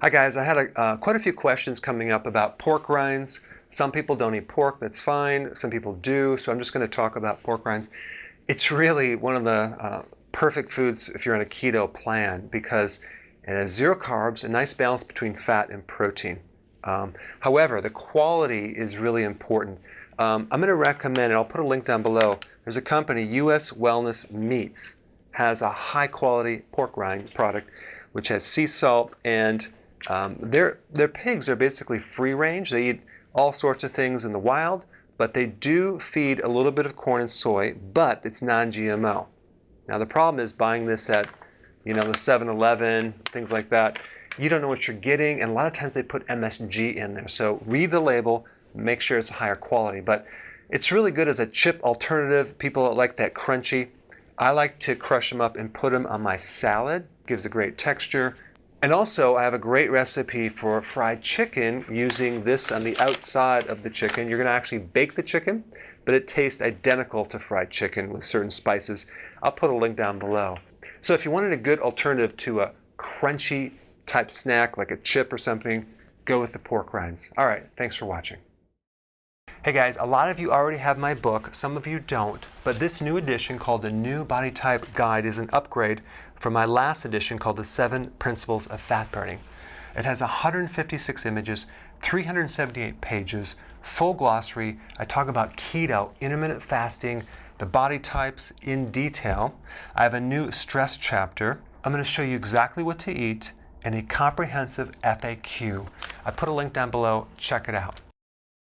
Hi guys, I had quite a few questions coming up about pork rinds. Some people don't eat pork, that's fine. Some people do, so I'm just going to talk about pork rinds. It's really one of the perfect foods if you're on a keto plan because it has zero carbs, a nice balance between fat and protein. However, the quality is really important. I'm going to recommend, and I'll put a link down below, there's a company, US Wellness Meats, has a high quality pork rind product which has sea salt, and their pigs are basically free range. They eat all sorts of things in the wild, but they do feed a little bit of corn and soy, but it's non-GMO. Now the problem is buying this at the 7-Eleven, things like that. You don't know what you're getting, and a lot of times they put MSG in there. So read the label, make sure it's a higher quality. But it's really good as a chip alternative. People that like that crunchy. I like to crush them up and put them on my salad. Gives a great texture. And also I have a great recipe for fried chicken using this on the outside of the chicken. You're going to actually bake the chicken, but it tastes identical to fried chicken with certain spices. I'll put a link down below. So if you wanted a good alternative to a crunchy type snack like a chip or something, go with the pork rinds. All right, thanks for watching. Hey guys, a lot of you already have my book, some of you don't, but this new edition called the New Body Type Guide is an upgrade from my last edition called the 7 Principles of Fat Burning. It has 156 images, 378 pages, full glossary. I talk about keto, intermittent fasting, the body types in detail. I have a new stress chapter. I'm going to show you exactly what to eat and a comprehensive FAQ. I put a link down below, check it out.